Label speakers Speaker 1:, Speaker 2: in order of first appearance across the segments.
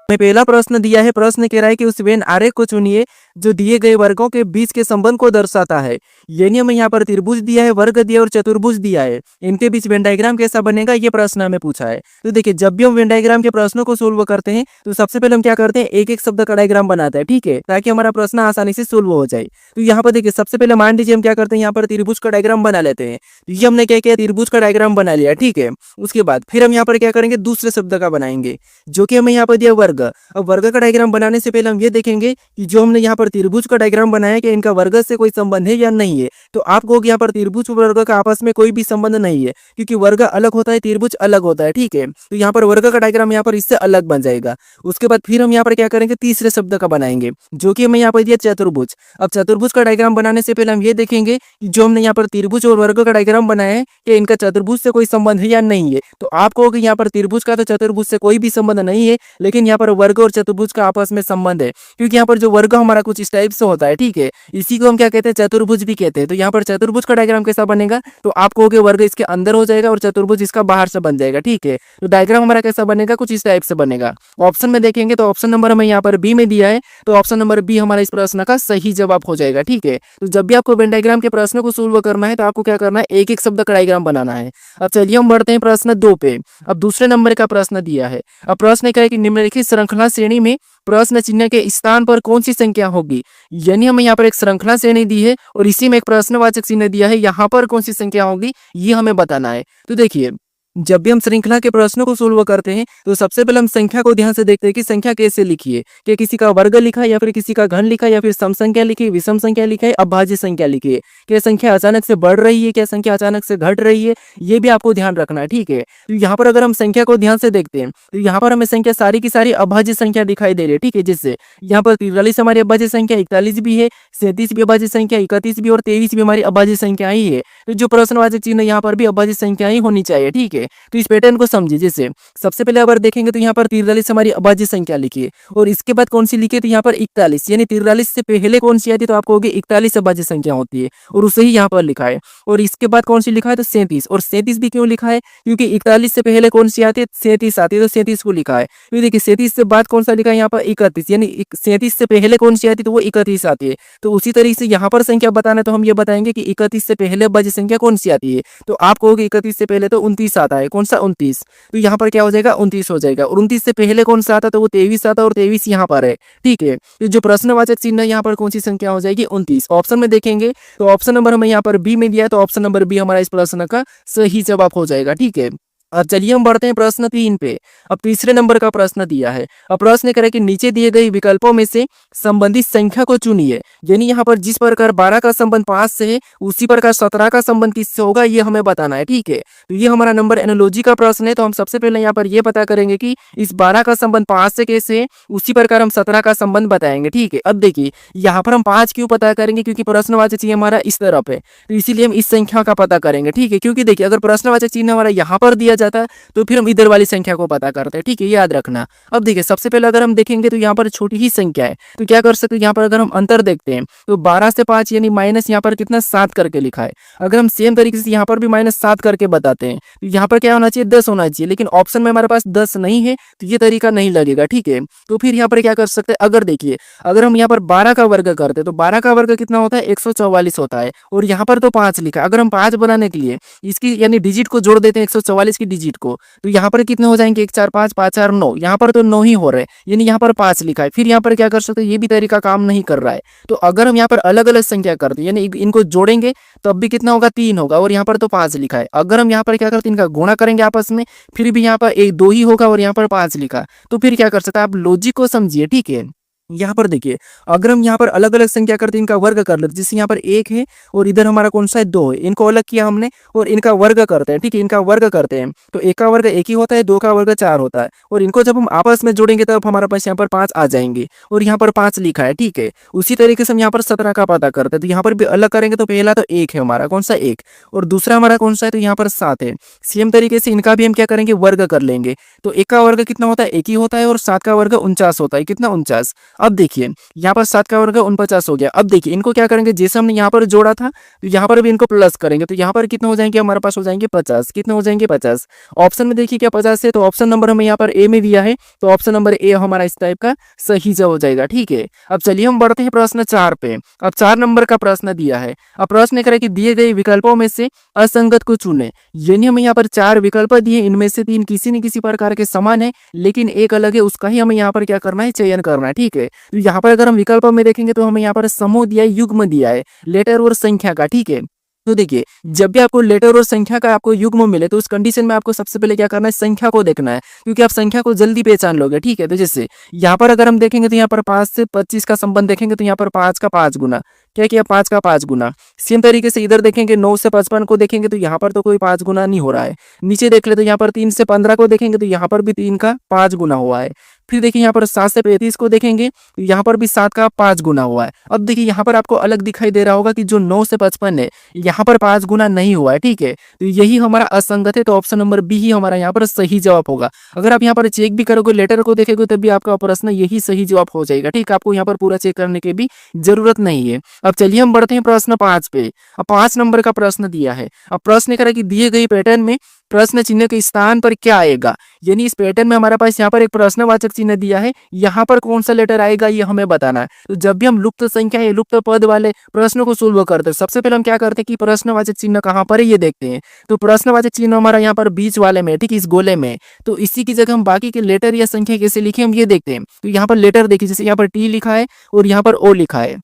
Speaker 1: हमें पहला प्रश्न दिया है, प्रश्न कह रहा है कि उस वेन आरेख को चुनिए जो दिए गए वर्गों के बीच के संबंध को दर्शाता है। यानी हमें यहाँ पर त्रिभुज दिया है, वर्ग दिया और चतुर्भुज दिया है, इनके बीच वेन डायग्राम कैसा बनेगा ये प्रश्न हमें पूछा है। तो देखिए, जब भी हम वेन डायग्राम के प्रश्नों को सोल्व करते हैं तो सबसे पहले हम क्या करते हैं, एक एक शब्द का डायग्राम बनाते हैं, ठीक है, ताकि हमारा प्रश्न आसानी से सोल्व हो जाए। तो यहाँ पर देखिए, सबसे पहले मान लीजिए हम क्या करते हैं, यहाँ पर त्रिभुज का डायग्राम बना लेते हैं। तो ये हमने क्या किया, त्रिभुज का डायग्राम बना लिया, ठीक है। उसके बाद फिर हम यहाँ पर क्या करेंगे, दूसरे शब्द का बनाएंगे, जो कि हमें यहाँ पर दिया वर्ग। अब वर्ग का डायग्राम बनाने से पहले हम ये देखेंगे कि जो हमने यहाँ पर त्रिभुज का डायग्राम बनाया कि इनका वर्ग से कोई संबंध है या नहीं है। तो आप कहोगे यहाँ पर त्रिभुज और वर्ग का आपस में कोई भी संबंध नहीं है, क्योंकि वर्ग अलग होता है, त्रिभुज अलग होता है, ठीक है। तो यहाँ पर वर्ग का डायग्राम यहाँ पर इससे अलग बन जाएगा। उसके बाद फिर हम यहाँ पर क्या करेंगे, तीसरे शब्द का बनाएंगे, जो कि हमें यहाँ पर दिया चतुर्भुज। अब चतुर्भुज का डायग्राम बनाने से पहले हम ये देखेंगे कि जो हमने यहाँ पर त्रिभुज और वर्ग का डायग्राम बनाया है कि इनका चतुर्भुज से कोई संबंध है या नहीं है। तो आप कहोगे यहाँ पर त्रिभुज का तो चतुर्भुज से कोई भी संबंध नहीं है, लेकिन यहाँ पर वर्ग और चतुर्भुज का आपस में संबंध है, क्योंकि यहाँ पर जो वर्ग हमारा कुछ इस टाइप से होता है, ठीक है। इसी को हम क्या कहते हैं, चतुर्भुज भी कहते हैं। तो यहाँ पर चतुर्भुज का डायग्राम कैसा बनेगा, तो आप कहोगे वर्ग इसके अंदर हो जाएगा और चतुर्भुज इसका बाहर से बन जाएगा, ठीक है। तो डायग्राम हमारा कैसा बनेगा, कुछ इस टाइप से बनेगा। ऑप्शन में देखेंगे तो ऑप्शन नंबर हमें यहाँ पर बी में दिया है, तो ऑप्शन नंबर बी हमारा इस प्रश्न का सही जवाब हो जाएगा, ठीक है। तो जब भी आपको वेन डायग्राम के प्रश्न को सोल्व करना है तो आपको क्या करना है, एक एक शब्द का डायग्राम बनाना है। अब चलिए हम बढ़ते हैं प्रश्न 2 पे। अब दूसरे नंबर का प्रश्न दिया है। अब प्रश्न क्या है कि निम्नलिखित श्रृंखला श्रेणी में प्रश्न चिन्ह के स्थान पर कौन सी संख्या होगी। यानी हमें यहाँ पर एक श्रृंखला श्रेणी दी है और इसी में एक प्रश्नवाचक चिन्ह दिया है, यहाँ पर कौन सी संख्या होगी ये हमें बताना है। तो देखिए, जब भी हम श्रृंखला के प्रश्नों को सोल्व करते हैं तो सबसे पहले हम संख्या को ध्यान से देखते हैं कि संख्या कैसे लिखी है, कि किसी का वर्ग लिखा है या फिर किसी का घन लिखा है या फिर सम संख्या लिखी है, विषम संख्या लिखा है, अभाज्य संख्या लिखी है। क्या संख्या अचानक से बढ़ रही है, क्या संख्या अचानक से घट रही है, ये भी आपको ध्यान रखना है, ठीक है। तो यहाँ पर अगर हम संख्या को ध्यान से देखते हैं तो यहाँ पर हमें संख्या सारी की सारी अभाज्य संख्या दिखाई दे रही है, ठीक है। जिससे यहाँ पर 43 हमारी अभाज्य संख्या, 41 भी है, 37 भी अभाज्य संख्या, 31 भी और 23 भी हमारी अभाज्य संख्या ही है। तो जो प्रश्नवाचक चिन्ह यहाँ पर भी अभाज्य संख्या ही होनी चाहिए, ठीक है। तो इस पैटर्न को समझिए। जैसे सबसे पहले अगर देखेंगे तो यहाँ पर 43 हमारी अभाज्य संख्या लिखी है और इसके बाद कौन सी लिखी है, तो यहाँ पर 41, यानी 43 से पहले कौन सी आती है, तो आपको होगी 41 अभाज्य संख्या होती है और उसे ही यहाँ पर लिखा है। और इसके बाद कौन सी लिखा है, तो 37, और 37 भी क्यों लिखा है, क्योंकि 41 से पहले कौन सी आती है, 37 आती है, तो 37 को लिखा है। फिर देखिए 37 से बाद कौन सा लिखा है, यहाँ पर 31, यानी 37 से पहले कौन सी आती है, तो वो 31 आती है। तो उसी तरीके से यहाँ पर संख्या बताना है तो हम ये बताएंगे कि 31 से पहले अभाज्य संख्या कौन सी आती है, तो आप कहोगे 31 से पहले तो 29 आता है, कौन सा 29, तो यहाँ पर क्या हो जाएगा 29 हो जाएगा। और 29 से पहले कौन सा आता है, तो वो 23 आता है और 23 यहाँ पर है, ठीक है। तो जो प्रश्नवाचक चिन्ह यहाँ पर कौन सी संख्या हो जाएगी, 29। ऑप्शन में देखेंगे तो ऑप्शन नंबर हमें यहाँ पर बी में दिया है, तो ऑप्शन नंबर बी हमारा इस प्रश्न का सही जवाब हो जाएगा, ठीक है। अब चलिए हम बढ़ते हैं प्रश्न 3 पे। अब तीसरे नंबर का प्रश्न दिया है। अब प्रश्न करें कि नीचे दिए गए विकल्पों में से संबंधित संख्या को चुनिए। यानी यहाँ पर जिस प्रकार 12 का संबंध 5 से है उसी प्रकार 17 का संबंध किससे होगा ये हमें बताना है, ठीक है। तो ये हमारा नंबर एनालॉजी का प्रश्न है। तो हम सबसे पहले यहाँ पर ये पता करेंगे कि इस 12 का संबंध 5 से कैसे है, उसी प्रकार हम 17 का संबंध बताएंगे, ठीक है। अब देखिए यहाँ पर हम 5 क्यों पता करेंगे, क्योंकि प्रश्नवाचक चिन्ह हमारा इस तरफ है, तो इसीलिए हम इस संख्या का पता करेंगे, ठीक है। क्योंकि देखिए अगर प्रश्नवाचक चिन्ह हमारा यहाँ पर दिया जाता है तो फिर हम इधर वाली संख्या को पता करते हैं, ठीक है, याद रखना। अब देखिए सबसे पहले अगर हम देखेंगे तो यहाँ पर छोटी ही संख्या है, तो क्या कर सकते हैं, यहाँ पर अगर हम अंतर देखते हैं तो 12 से 5 यानी माइनस यहाँ पर कितना 7 करके लिखा है। अगर हम सेम तरीके से यहाँ पर भी -7 करके बताते हैं तो यहाँ पर क्या होना चाहिए, 10 होना चाहिए, लेकिन ऑप्शन में हमारे पास 10 नहीं है तो ये तरीका नहीं लगेगा, ठीक है। तो फिर यहाँ पर क्या कर सकते हैं, अगर देखिए अगर हम यहाँ पर 12 का वर्ग करते हैं तो 12 का वर्ग कितना होता है, 144 होता है, और यहाँ पर तो 5 लिखा है। अगर हम 5 बनाने के लिए इसकी यानी डिजिट को जोड़ देते हैं 144 की डिजिट को, तो यहाँ पर कितने हो जाएंगे, 1 4 5 5 4 9, यहाँ पर तो 9 ही हो रहे हैं, यानी यहाँ पर 5 लिखा है। फिर यहाँ पर क्या कर सकते हैं, ये भी तरीका काम नहीं कर रहा है। तो अगर हम यहाँ पर अलग अलग संख्या करते हैं यानी इनको जोड़ेंगे तब भी कितना होगा, 3 होगा, और यहाँ पर तो 5 लिखा है। अगर हम यहाँ पर क्या करते हैं, इनका गुणा करेंगे आपस में, फिर भी यहाँ पर 1 2 ही होगा और यहाँ पर 5 लिखा, तो फिर क्या कर सकते हैं, आप लॉजिक को समझिए, ठीक है। यहाँ पर देखिए अगर हम यहाँ पर अलग अलग संख्या करते हैं, इनका वर्ग कर लेते, जैसे यहाँ पर 1 है और इधर हमारा कौन सा है, 2 है, इनको अलग किया हमने और इनका वर्ग करते हैं, ठीक है, इनका वर्ग करते हैं तो 1 का वर्ग 1 ही होता है, 2 का वर्ग 4 होता है, और इनको जब हम आपस में जोड़ेंगे तब हमारे पास यहाँ पर 5 आ जाएंगे और यहाँ पर 5 लिखा है, ठीक है। उसी तरीके से हम यहाँ पर 17 का पता करते हैं, तो यहाँ पर भी अलग करेंगे तो पहला तो 1 है हमारा, कौन सा 1, और दूसरा हमारा कौन सा है, तो यहाँ पर 7 है। सेम तरीके से इनका भी हम क्या करेंगे, वर्ग कर लेंगे, तो 1 का वर्ग कितना होता है, 1 ही होता है, और 7 का वर्ग 49 होता है, कितना 49। अब देखिए यहाँ पर 7 का वर्ग 49 हो गया। अब देखिए इनको क्या करेंगे, जैसे हमने यहाँ पर जोड़ा था तो यहाँ पर भी इनको प्लस करेंगे, तो यहाँ पर कितने हो जाएंगे हमारे पास, हो जाएंगे 50। कितने हो जाएंगे 50। ऑप्शन में देखिए क्या 50 है, तो ऑप्शन नंबर हमें यहाँ पर ए में दिया है, तो ऑप्शन नंबर ए हमारा इस टाइप का सही जवाब हो जाएगा। ठीक है, अब चलिए हम बढ़ते हैं प्रश्न 4 पे। अब 4 नंबर का प्रश्न दिया है। अब प्रश्न करें कि दिए गए विकल्पों में से असंगत को चुने। यानी हमें यहाँ पर 4 विकल्प दिए, इनमें से 3 किसी न किसी प्रकार के समान है लेकिन एक अलग है, उसका ही हमें यहाँ पर क्या करना है, चयन करना है। ठीक है, तो यहाँ पर अगर हम विकल्प में देखेंगे तो हमें यहाँ पर समूह दिया है, युग्म दिया है, लेटर और संख्या का। ठीक है, तो देखिए जब भी आपको लेटर और संख्या का आपको युग्म मिले तो उस कंडीशन में आपको सबसे पहले क्या करना है, संख्या को देखना है, क्योंकि आप संख्या को जल्दी पहचान लोगे। ठीक है, तो जैसे यहाँ पर अगर हम देखेंगे तो यहाँ पर 5 से 25 का संबंध देखेंगे तो यहाँ पर 5 का 5 गुना, क्या किया, 5 का 5 गुना। सेम तरीके से इधर देखेंगे 9 से 55 को देखेंगे तो यहाँ पर तो कोई 5 गुना नहीं हो रहा है। नीचे देख ले तो यहाँ पर 3 से 15 को देखेंगे तो यहाँ पर भी 3 का 5 गुना हुआ है। फिर देखिए यहाँ पर 7 से 35 को देखेंगे तो यहाँ पर भी 7 का 5 गुना हुआ है। अब देखिए यहाँ पर आपको अलग दिखाई दे रहा होगा कि जो 9 से 55 है यहाँ पर 5 गुना नहीं हुआ है। ठीक है, तो यही हमारा असंगत है, तो ऑप्शन नंबर बी ही हमारा यहाँ पर सही जवाब होगा। अगर आप यहाँ पर चेक भी करोगे, लेटर को देखेगे तब भी आपका प्रश्न यही सही जवाब हो जाएगा। ठीक है, आपको यहाँ पर पूरा चेक करने की भी जरूरत नहीं है। अब चलिए हम बढ़ते हैं प्रश्न 5 पे। अब 5 नंबर का प्रश्न दिया है। अब प्रश्न करें कि दिए गए पैटर्न में प्रश्न चिन्ह के स्थान पर क्या आएगा। यानी इस पैटर्न में हमारे पास यहाँ पर एक प्रश्नवाचक चिन्ह दिया है, यहाँ पर कौन सा लेटर आएगा ये हमें बताना है। तो जब भी हम लुप्त संख्या या लुप्त पद वाले प्रश्नों को सोल्व करते हैं, सबसे पहले हम क्या करते हैं कि प्रश्नवाचक चिन्ह कहाँ पर है ये देखते हैं। तो प्रश्नवाचक चिन्ह हमारा यहाँ पर बीच वाले में, ठीक, इस गोले में। तो इसी की जगह हम बाकी के लेटर या संख्या कैसे लिखे हम ये देखते हैं। तो यहाँ पर लेटर देखिए, जैसे यहाँ पर टी लिखा है और यहाँ पर ओ लिखा है,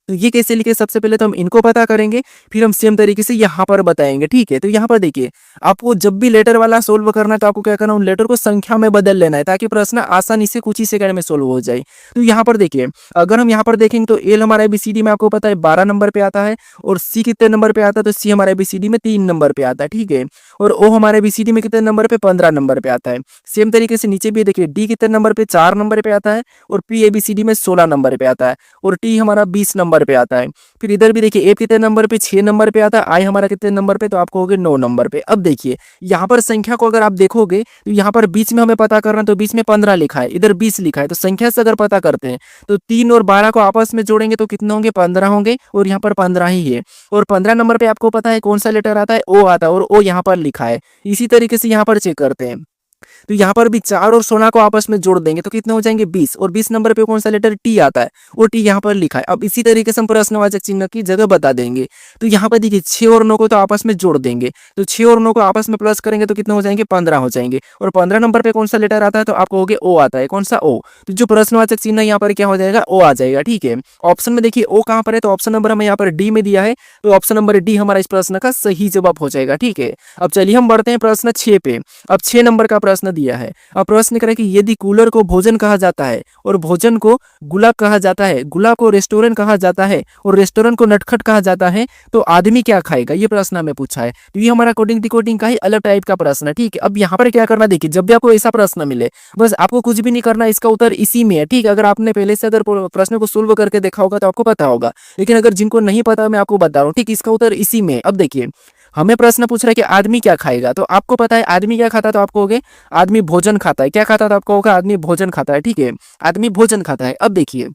Speaker 1: तो ये कैसे लिखे, सबसे पहले तो हम इनको पता करेंगे, फिर हम सेम तरीके से यहाँ पर बताएंगे। ठीक है, तो यहाँ पर देखिए आपको जब भी लेटर वाला सोल्व करना है तो आपको क्या करना है, उन लेटर को संख्या में बदल लेना है ताकि प्रश्न आसानी से कुछ ही सेकंड में सोल्व हो जाए। तो यहाँ पर देखिए अगर हम यहाँ पर देखेंगे तो एल हमारा एबीसीडी में आपको पता है 12 नंबर पे आता है, और सी कितने नंबर पे आता है, तो सी हमारा एबीसीडी में 3 नंबर पे आता है। ठीक है, और ओ हमारे एबीसीडी में कितने नंबर पे, 15 नंबर पे आता है। सेम तरीके से नीचे भी देखिए डी कितने नंबर पे, 4 नंबर पे आता है, और पी एबीसीडी में 16 नंबर पे आता है, और टी हमारा 20 नंबर पे आता है। फिर इधर भी देखिए ए कितने नंबर पे, 6 नंबर पे आता है, आई हमारा कितने नंबर पे, तो आपको हो गए 9 नंबर पे। अब देखिए यहाँ पर संख्या को अगर आप देखोगे तो यहाँ पर बीच में हमें पता करना है, तो बीच में 15 लिखा है, इधर 20 लिखा है, तो संख्या से अगर पता करते हैं तो 3 और 12 को आपस में जोड़ेंगे तो कितने होंगे, 15 होंगे, और यहाँ पर 15 ही है। और 15 नंबर पे आपको पता है कौन सा लेटर आता है, ओ आता है, और ओ यहाँ पर लिखा है। इसी तरीके से यहाँ पर चेक करते हैं तो यहाँ पर भी 4 और 16 को आपस में जोड़ देंगे तो कितने हो जाएंगे, 20, और 20 नंबर पे कौन सा लेटर, टी आता है, और टी यहाँ पर लिखा है। अब इसी तरीके से हम प्रश्नवाचक चिन्ह की जगह बता देंगे। तो यहाँ पर देखिए 6 और 9 को तो आपस में जोड़ देंगे, तो 6 और 9 को आपस में प्लस करेंगे तो कितने हो जाएंगे, 15 हो जाएंगे, और 15 नंबर पे कौन सा लेटर आता है, तो आपको हो गया ओ आता है, कौन सा, ओ। तो जो प्रश्नवाचक चिन्ह यहाँ पर क्या हो जाएगा, ओ आ जाएगा। ठीक है, ऑप्शन में देखिए ओ कहाँ पर है, तो ऑप्शन नंबर हमें यहाँ पर डी में दिया है, तो ऑप्शन नंबर डी हमारा इस प्रश्न का सही जवाब हो जाएगा। ठीक है, अब चलिए हम बढ़ते हैं प्रश्न 6 पे। अब 6 नंबर का प्रश्न दिया है। अब प्रश्न करें कि यदि कूलर को भोजन कहा जाता है और भोजन को गुलाब कहा जाता है, गुलाब को रेस्टोरेंट कहा जाता है और रेस्टोरेंट को नटखट कहा जाता है, तो आदमी क्या खाएगा, ये प्रश्न हमें पूछा है। तो ये हमारा कोडिंग डिकोडिंग का ही अलग टाइप का प्रश्न है। ठीक है, अब यहाँ पर क्या करना, देखिए जब भी आपको ऐसा प्रश्न मिले बस आपको कुछ भी नहीं करना, इसका उत्तर इसी में है। ठीक है, अगर आपने पहले से अगर प्रश्न को सोल्व करके देखा होगा तो आपको पता होगा, लेकिन अगर जिनको नहीं पता मैं आपको बता रहा हूँ, ठीक, इसका उत्तर इसी में है। अब देखिए हमें प्रश्न पूछ रहा है कि आदमी क्या खाएगा, तो आपको पता है आदमी क्या खाता है, तो आपको हो गए आदमी भोजन खाता है। क्या खाता है, तो आपको होगा आदमी भोजन खाता है। ठीक है, आदमी भोजन खाता है। अब देखिए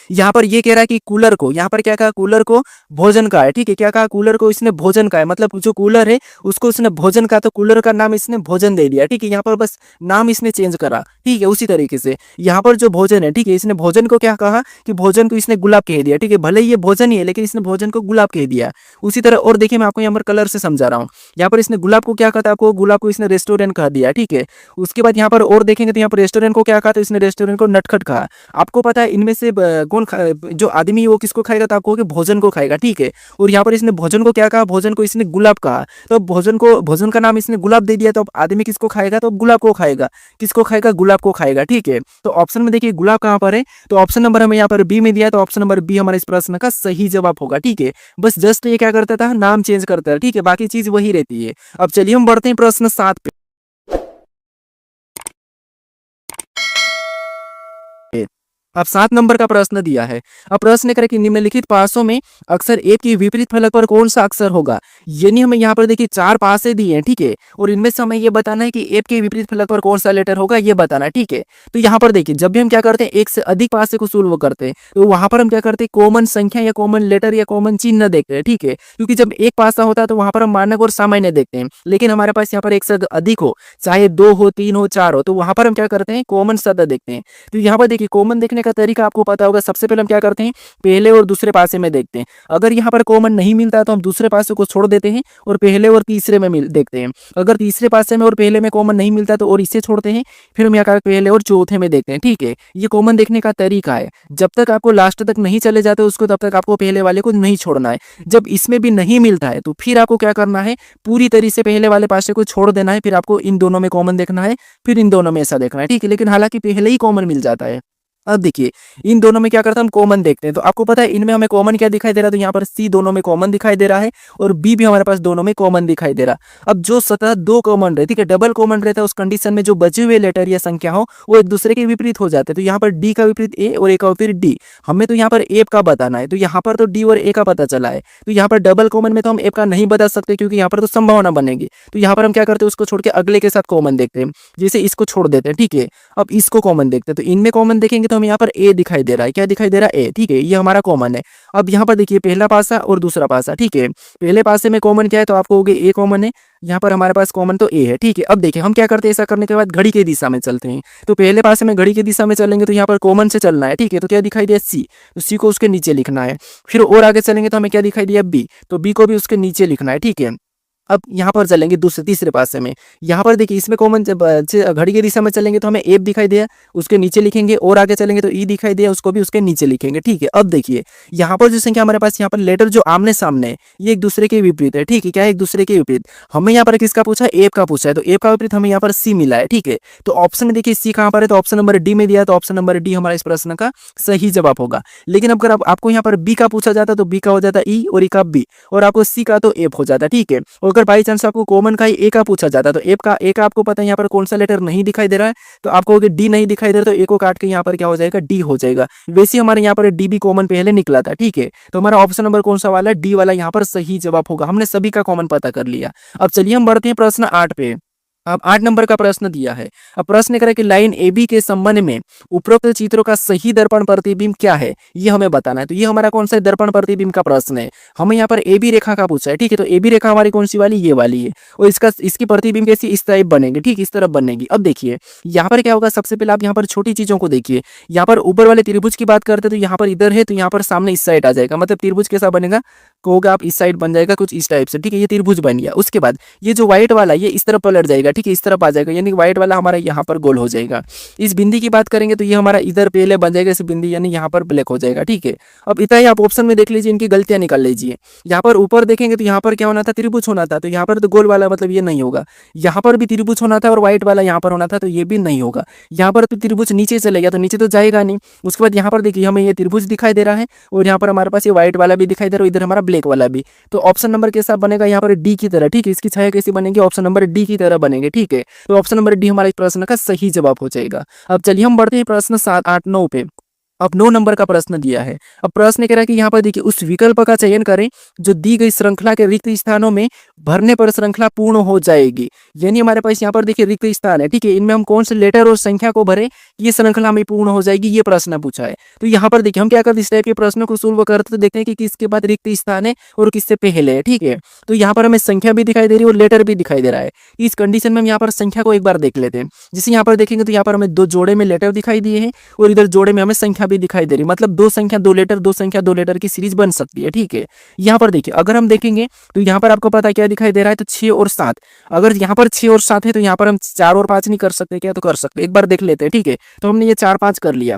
Speaker 1: यहाँ पर ये कह रहा है कि कूलर को, यहाँ पर क्या कहा, कूलर को भोजन का है। ठीक है, क्या कहा, कूलर को इसने भोजन का है, मतलब जो कूलर है उसको इसने भोजन का, तो कूलर का नाम इसने भोजन दे दिया। ठीक है, यहाँ पर बस नाम इसने चेंज करा। ठीक है, उसी तरीके से यहाँ पर जो भोजन है, ठीक है, इसने भोजन को क्या कहा कि भोजन को इसने गुलाब कह दिया। ठीक है, भले ये भोजन ही है लेकिन इसने भोजन को गुलाब कह दिया। उसी तरह और देखिए मैं आपको यहाँ पर कलर से समझा रहा हूँ, यहाँ पर इसने गुलाब को क्या कहा था, आपको गुलाब को इसने रेस्टोरेंट कह दिया। ठीक है, उसके बाद यहाँ पर और देखेंगे तो यहाँ पर रेस्टोरेंट को क्या कहा, तो इसने रेस्टोरेंट को नटखट कहा। आपको पता है इनमें से कौन जो आदमी वो किसको खाएगा, तो आपको भोजन को खाएगा। ठीक है, और यहाँ पर इसने भोजन को क्या कहा, भोजन को इसने गुलाब कहा, तो भोजन को, भोजन का नाम इसने गुलाब दे दिया, तो आदमी किसको खाएगा, तो गुलाब को खाएगा। किसको खाएगा, गुलाब को खाएगा। ठीक है, तो ऑप्शन में देखिए गुलाब कहाँ पर है, तो ऑप्शन नंबर हमें यहाँ पर बी में दिया है, तो ऑप्शन नंबर बी हमारे इस प्रश्न का सही जवाब होगा। ठीक है, बस जस्ट ये क्या करता था, नाम चेंज करता है। ठीक है, बाकी चीज वही रहती है। अब चलिए हम बढ़ते हैं प्रश्न 7 पे। अब 7 नंबर का प्रश्न दिया है। अब प्रश्न करे कि निम्नलिखित पासों में अक्षर ए के विपरीत फलक पर कौन सा अक्षर होगा। यानी हमें यहाँ पर देखिए 4 पासे दिए हैं, ठीक है, और इनमें से हमें ये बताना है कि ए के विपरीत फलक पर कौन सा लेटर होगा, ये बताना है, ठीक है। तो यहाँ पर देखिए जब भी हम क्या करते हैं एक से अधिक पासे को सोल्व करते हैं तो वहां पर हम क्या करते हैं कॉमन संख्या या कॉमन लेटर या कॉमन चिन्ह देखते हैं, ठीक है, क्योंकि जब एक पासा होता है तो वहां पर हम मानक और सामान्य देखते हैं। लेकिन हमारे पास यहाँ पर एक से अधिक हो, चाहे 2 हो, 3 हो, 4 हो, तो वहां पर हम क्या करते हैं कॉमन शब्द देखते हैं। तो यहाँ पर देखिए कॉमन देखने का तरीका आपको पता होगा। सबसे पहले हम क्या करते हैं पहले और दूसरे पासे में देखते हैं। अगर यहाँ पर कॉमन नहीं मिलता है तो हम दूसरे पासे को छोड़ देते हैं और पहले और तीसरे में देखते हैं। अगर तीसरे पासे में और पहले में कॉमन नहीं मिलता तो और इसे छोड़ते हैं, फिर हम यहाँ पहले और चौथे में देखते हैं, ठीक है। ये कॉमन देखने का तरीका है। जब तक आपको लास्ट तक नहीं चले जाते उसको तब तक आपको पहले वाले को नहीं छोड़ना है। जब इसमें भी नहीं मिलता है तो फिर आपको क्या करना है पूरी तरीके से पहले वाले पासे को छोड़ देना है। फिर आपको इन दोनों में कॉमन देखना है, फिर इन दोनों में ऐसा देखना है, ठीक है। लेकिन हालांकि पहले ही कॉमन मिल जाता है। अब देखिए इन दोनों में क्या करते हैं हम कॉमन देखते हैं। तो आपको पता है इनमें हमें कॉमन क्या दिखाई दे रहा है, तो यहाँ पर सी दोनों में कॉमन दिखाई दे रहा है और बी भी हमारे पास दोनों में कॉमन दिखाई दे रहा है। अब जो सतह 2 कॉमन रहे, ठीक है, डबल कॉमन रहता है उस कंडीशन में जो बचे हुए लेटर या संख्या हो वो एक दूसरे के विपरीत हो जाते हैं। तो यहाँ पर डी का विपरीत ए और ए का विपरीत डी। हमें तो यहाँ पर ए का बताना है, तो यहाँ पर तो डी और ए का पता चला है। तो यहाँ पर डबल कॉमन में तो हम ए का नहीं बता सकते क्योंकि यहाँ पर तो संभावना बनेगी। तो यहाँ पर हम क्या करते हैं उसको छोड़ के अगले के साथ कॉमन देखते हैं, जैसे इसको छोड़ देते हैं, ठीक है। अब इसको कॉमन देखते हैं, तो इनमें कॉमन देखेंगे तो हम यहाँ पर ए दिखाई दे रहा है। क्या दिखाई दे रहा है ए, ठीक है, ये हमारा कॉमन है। अब यहाँ पर देखिए पहला पासा और दूसरा पासा, ठीक है। पहले पासे में कॉमन क्या है तो आपको होगी ए कॉमन है, यहाँ पर हमारे पास कॉमन तो ए है, ठीक है। अब देखिए हम क्या करते हैं ऐसा करने के बाद घड़ी की दिशा में चलते हैं। तो पहले पासे में घड़ी की दिशा में चलेंगे तो यहाँ पर कॉमन से चलना है, ठीक है। तो क्या दिखाई दिया सी, तो सी को उसके नीचे लिखना है। फिर और आगे चलेंगे तो हमें क्या दिखाई दिया बी, तो बी को भी उसके नीचे लिखना है, ठीक है। अब यहाँ पर चलेंगे दूसरे तीसरे पासे में। यहाँ पर देखिए इसमें कॉमन घड़ी की दिशा में चलेंगे तो हमें एफ दिखाई दिया, उसके नीचे लिखेंगे, और आगे चलेंगे तो ई दिखाई दिया, उसको भी उसके नीचे लिखेंगे, ठीक है। अब देखिए यहाँ पर जो संख्या हमारे पास यहाँ पर लेटर जो आमने सामने है ये एक दूसरे के विपरीत है, ठीक है। क्या है एक दूसरे के विपरीत। हमें यहाँ पर किसका पूछा है एफ का पूछा है, तो एफ का विपरीत हमें यहाँ पर सी मिला है, ठीक है। तो ऑप्शन में देखिए सी कहाँ पर है, तो ऑप्शन नंबर डी में दिया, तो ऑप्शन नंबर डी हमारा इस प्रश्न का सही जवाब होगा। लेकिन अगर आपको यहाँ पर बी का पूछा जाता तो बी का हो जाता ई और ई का बी, और आपको सी का तो एफ हो जाता, ठीक है। और अगर बाई चांस आपको कॉमन का ही ए का पूछा जाता तो ए का आपको पता है यहाँ पर कौन सा लेटर नहीं दिखाई दे रहा है, तो आपको डी नहीं दिखाई दे रहा, तो ए को काट के यहाँ पर क्या हो जाएगा डी हो जाएगा। वैसे हमारे यहाँ पर डी भी कॉमन पहले निकला था, ठीक है। तो हमारा ऑप्शन नंबर कौन सा वाला डी वाला यहाँ पर सही जवाब होगा। हमने सभी का कॉमन पता कर लिया। अब चलिए हम बढ़ते हैं प्रश्न 8 पे। अब 8 नंबर का प्रश्न दिया है। अब प्रश्न करें कि लाइन ए बी के संबंध में उपरोक्त चित्रों का सही दर्पण प्रतिबिंब क्या है, ये हमें बताना है। तो ये हमारा कौन सा दर्पण प्रतिबिंब का प्रश्न है। हमें यहाँ पर ए बी रेखा का पूछा है, ठीक है। तो ए बी रेखा हमारी कौन सी वाली, ये वाली है, और इसकी प्रतिबिंब कैसी इस टाइप बनेगी, ठीक, इस तरफ बनेगी। अब देखिए यहाँ पर क्या होगा, सबसे पहले आप यहाँ पर छोटी चीजों को देखिए। यहाँ पर ऊपर वाले त्रिभुज की बात करते तो यहाँ पर इधर है, तो यहाँ पर सामने इस साइड आ जाएगा, मतलब त्रिभुज कैसा बनेगा, कहोगे आप इस साइड बन जाएगा कुछ इस टाइप से, ठीक है। ये त्रिभुज बन गया। उसके बाद ये जो व्हाइट वाला ये इस तरफ पलट जाएगा, ठीक है, इस तरफ आ जाएगा, यानी व्हाइट वाला हमारा यहाँ पर गोल हो जाएगा। इस बिंदी की बात करेंगे तो ये हमारा इधर पहले बन जाएगा इस बिंदी, यानी यहाँ पर ब्लैक हो जाएगा, ठीक है। अब इतना ही आप ऑप्शन में देख लीजिए, इनकी गलतियां निकाल लीजिए। यहाँ पर ऊपर देखेंगे तो यहाँ पर क्या होना था, त्रिभुज होना था, तो यहाँ पर तो गोल वाला मतलब ये नहीं होगा। यहाँ पर भी त्रिभुज होना था और व्हाइट वाला यहाँ पर होना था, तो ये भी नहीं होगा। यहाँ पर तो त्रिभुज नीचे चले गया, तो नीचे तो जाएगा नहीं। उसके बाद यहाँ पर देखिए हमें ये त्रिभुज दिखाई दे रहा है और यहाँ पर हमारे पास ये व्हाइट वाला भी दिखाई दे रहा है, इधर हमारा ब्लैक वाला भी। तो ऑप्शन नंबर कैसा बनेगा यहाँ पर डी की तरह, ठीक है। इसकी छाया कैसी बनेगी, ऑप्शन नंबर डी की तरह बनेगी, ठीक है। तो ऑप्शन नंबर डी हमारा इस प्रश्न का सही जवाब हो जाएगा। अब चलिए हम बढ़ते हैं प्रश्न 7, 8, 9 पे। अब 9 नंबर का प्रश्न दिया है। अब प्रश्न कह रहा है कि यहाँ पर देखिए उस विकल्प का चयन करें जो दी गई श्रृंखला के रिक्त स्थानों में भरने पर श्रृंखला पूर्ण हो जाएगी। यानी हमारे पास यहाँ पर देखिए रिक्त स्थान है, ठीक है। इनमें हम कौन से लेटर और संख्या को भरे ये श्रृंखला में पूर्ण हो जाएगी, ये प्रश्न पूछा है। तो यहाँ पर देखिए हम क्या करते इस टाइप के प्रश्नों को सोल्व करते तो देखते हैं कि किसके बाद रिक्त स्थान है और किससे पहले है, ठीक है। तो यहाँ पर हमें संख्या भी दिखाई दे रही है और लेटर भी दिखाई दे रहा है। इस कंडीशन में हम यहाँ पर संख्या को एक बार देख लेते हैं। जैसे यहाँ पर देखेंगे तो यहाँ पर हमें 2 जोड़े में लेटर दिखाई दिए हैं और इधर जोड़े में हमें संख्या भी दिखाई दे रही है, मतलब 2 संख्या 2 लेटर 2 संख्या 2 लेटर की सीरीज बन सकती है, ठीक है। यहाँ पर देखिए अगर हम देखेंगे तो यहाँ पर आपको पता क्या दिखाई दे रहा है, तो 6 और 7। अगर यहाँ पर 6 और 7 है तो यहाँ पर हम 4 और 5 नहीं कर सकते क्या, तो कर सकते, एक बार देख लेते हैं, ठीक है। तो हमने ये 4 5 कर लिया।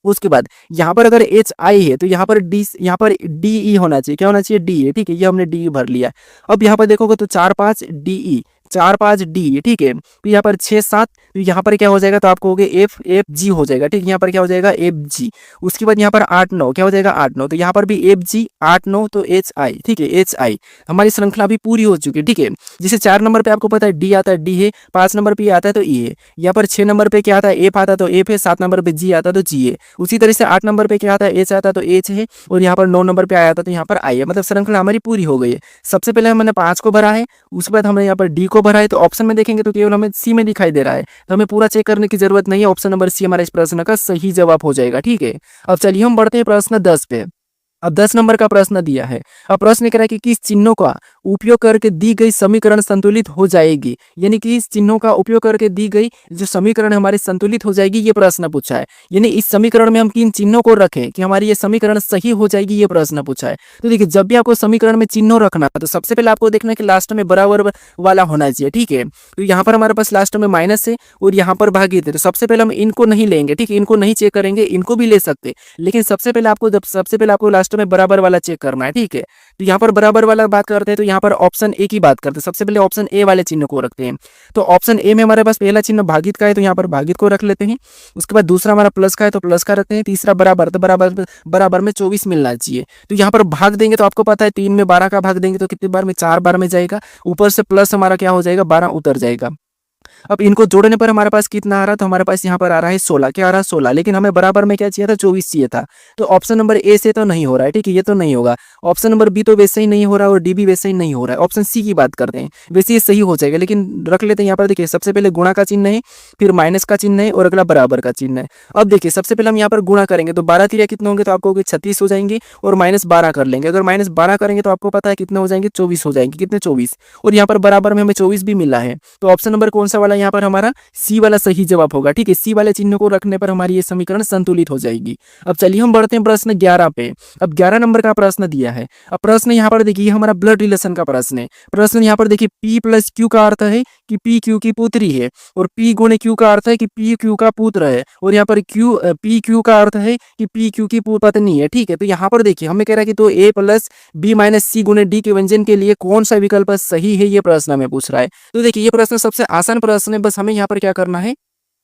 Speaker 1: उसके बाद यहाँ पर अगर एच आई है तो यहाँ पर डी ई होना चाहिए, क्या होना चाहिए डी है, ठीक है। ये हमने डी भर लिया। अब यहाँ पर देखोगे तो 4 5 डी ई 4 5 डी, ठीक है। तो यहाँ पर 6 7, तो यहाँ पर क्या हो जाएगा, तो आपको हो गया एफ एफ जी हो जाएगा, ठीक। यहाँ पर क्या हो जाएगा एफ जी। उसके बाद यहाँ पर 8 9 क्या हो जाएगा 8 9, तो यहाँ पर भी एफ जी 8 9 तो एच आई, ठीक है, एच आई। हमारी श्रृंखला भी पूरी हो चुकी है, ठीक है। जैसे 4 नंबर पे आपको पता है डी आता है, डी है। 5 नंबर पे आता है तो ई है। यहाँ पर 6 नंबर पे क्या आता है एफ आता है तो एफ है। 7 नंबर पे जी आता है तो जी है। उसी तरह से 8 नंबर पे क्या आता है एच आता है तो एच है। और यहाँ पर 9 नंबर पे आया था तो यहाँ पर आई है। मतलब श्रृंखला हमारी पूरी हो गई है। सबसे पहले हमने 5 को भरा है, उसके बाद हमने यहाँ पर डी को भरा है। तो ऑप्शन में देखेंगे तो केवल हमें सी में दिखाई दे रहा है, तो हमें पूरा चेक करने की जरूरत नहीं है। ऑप्शन नंबर सी हमारे इस प्रश्न का सही जवाब हो जाएगा, ठीक है। अब चलिए हम बढ़ते हैं प्रश्न 10 पे। अब 10 नंबर का प्रश्न दिया है। अब प्रश्न कह रहा है कि किस चिन्हों का उपयोग करके दी गई समीकरण संतुलित हो जाएगी, यानी कि इस चिन्हों का उपयोग करके दी गई जो समीकरण हमारी संतुलित हो जाएगी, ये प्रश्न पूछा है। यानी इस समीकरण में हम किन चिन्हों को रखें कि हमारी ये समीकरण सही हो जाएगी, ये प्रश्न पूछा है। तो देखिए, जब भी आपको समीकरण में चिन्हों रखना है तो सबसे पहले आपको देखना है कि लास्ट में बराबर वाला होना चाहिए, ठीक है। तो यहाँ पर हमारे पास लास्ट में माइनस है और यहाँ पर भागित है, तो सबसे पहले हम इनको नहीं लेंगे, ठीक है, इनको नहीं चेक करेंगे, इनको भी ले सकते, लेकिन सबसे पहले आपको लास्ट में बराबर वाला चेक करना है, ठीक है। तो यहाँ पर बराबर वाला बात करते हैं तो यहाँ पर ऑप्शन ए की बात करते हैं। सबसे पहले ऑप्शन ए वाले चिन्ह को रखते हैं। तो ऑप्शन ए में हमारे पास पहला चिन्ह भागित का है, तो यहाँ पर भागित को रख लेते हैं। उसके बाद दूसरा हमारा प्लस का है तो प्लस का रखते हैं। तीसरा बराबर, तो बराबर में 24 मिलना चाहिए। तो यहाँ पर भाग देंगे तो आपको पता है 3 में 12 का भाग देंगे तो कितनी बार में 4 बार में जाएगा। ऊपर से प्लस हमारा क्या हो जाएगा 12 उतर जाएगा। अब इनको जोड़ने पर हमारे पास कितना आ रहा है, तो हमारे पास यहाँ पर आ रहा है 16। क्या आ रहा है 16, लेकिन हमें बराबर में क्या चाहिए था 24 चाहिए था। तो ऑप्शन नंबर ए से तो नहीं हो रहा है, ठीक है, ये तो नहीं होगा। ऑप्शन नंबर बी तो वैसे ही नहीं हो रहा और डी भी वैसे ही नहीं हो रहा है। ऑप्शन सी की बात करते हैं, वैसे ये सही हो जाएगा, लेकिन रख लेते हैं। यहाँ पर देखिए, सबसे पहले गुणा का चिन्ह है, फिर माइनस का चिन्ह है और अगला बराबर का चिन्ह है। अब देखिए, सबसे पहले हम यहाँ पर गुणा करेंगे तो 12 तिरिया कितने होंगे, तो आपको 36 हो जाएंगे और माइनस 12 कर लेंगे। अगर माइनस 12 करेंगे तो आपको पता है कितने हो जाएंगे 24 हो जाएंगे। कितने 24, और यहाँ पर बराबर में हमें 24 भी मिला है। तो ऑप्शन नंबर कौन सा वाला यहाँ पर हमारा सी वाला सही जवाब होगा, ठीक है। सी वाले चिन्ह को रखने पर हमारी ये समीकरण संतुलित हो जाएगी। अब चलिए हम बढ़ते हैं प्रश्न 11 पे। अब 11 नंबर का प्रश्न दिया है। अब प्रश्न यहाँ पर देखिए, हमारा ब्लड रिलेशन का प्रश्न है। प्रश्न यहाँ पर देखिए, P प्लस क्यू का अर्थ है कि P क्यू की पुत्री है, और P गुणे क्यू का अर्थ है कि P क्यू का पुत्र है, और यहाँ पर P क्यू का अर्थ है कि P क्यू की पत्नी है, ठीक है। तो यहाँ पर देखिए, हमें कह रहा है कि तो A प्लस बी माइनस सी गुणे डी के व्यंजन के लिए कौन सा विकल्प सही है, ये प्रश्न हमें पूछ रहा है। तो देखिए, ये प्रश्न सबसे आसान प्रश्न है। बस हमें यहाँ पर क्या करना है,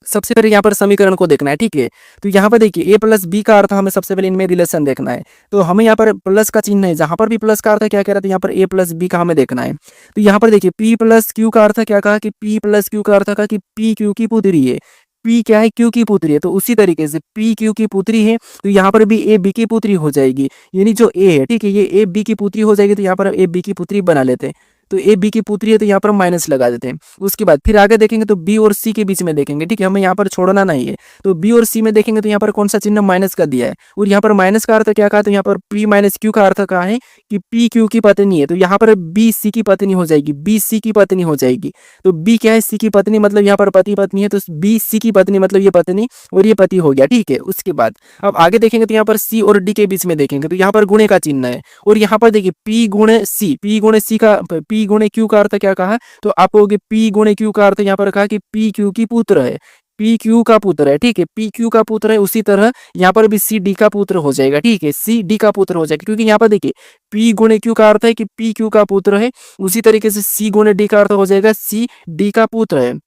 Speaker 1: सबसे पहले यहाँ पर समीकरण को देखना है, ठीक है। तो यहाँ पर देखिए, ए प्लस बी का अर्थ हमें सबसे पहले इनमें रिलेशन देखना है। तो हमें यहाँ पर प्लस का चिन्ह है, जहाँ पर भी प्लस का अर्थ है क्या कह रहा है, तो यहाँ पर ए प्लस बी का हमें देखना है। तो यहाँ पर देखिए, पी प्लस क्यू का अर्थ क्या कहा कि पी प्लस क्यू का अर्थ कहा कि पी क्यू की पुत्री है। पी क्या है, क्यू की पुत्री है। तो उसी तरीके से पी क्यू की पुत्री है, तो यहाँ पर भी ए बी की पुत्री हो जाएगी। यानी जो ए है, ठीक है, ये ए बी की पुत्री हो जाएगी। तो यहाँ पर ए बी की पुत्री बना लेते हैं। तो ए बी की पुत्री है, तो यहाँ पर माइनस लगा देते हैं। उसके बाद फिर आगे देखेंगे तो बी और सी के बीच में देखेंगे, ठीक है, हमें यहाँ पर छोड़ना नहीं है। तो बी और सी में देखेंगे तो यहाँ पर कौन सा चिन्ह माइनस का दिया है, और यहाँ पर माइनस का अर्थ क्या कहा, तो यहाँ पर पी माइनस क्यू का अर्थ कहा है कि पी क्यू की पत्नी है। तो यहाँ पर बी सी की पत्नी हो जाएगी, बी सी की पत्नी हो जाएगी। तो बी क्या है, सी की पत्नी, मतलब यहाँ पर पति पत्नी है, तो बी सी की पत्नी मतलब ये पत्नी और ये पति हो गया, ठीक है। उसके बाद अब आगे देखेंगे तो यहाँ पर सी और डी के बीच में देखेंगे तो यहाँ पर गुणे का चिन्ह है, और यहाँ पर देखिए पी गुणे सी का पी गुणे क्यू का अर्थ क्या कहा, तो आप कहोगे पी गुणे क्यू का अर्थ यहाँ पर कहा कि पी क्यू की पुत्र है, पी क्यू का पुत्र है, ठीक है, पी क्यू का पुत्र है। उसी तरह यहाँ पर भी सी डी का पुत्र हो जाएगा, ठीक है, सी डी का पुत्र हो जाएगा, क्योंकि यहाँ पर देखिए पी गुणे क्यू का अर्थ है कि पी क्यू का पुत्र है। उसी तरीके से सी गुणे डी का अर्थ हो जाएगा सी डी का पुत्र है।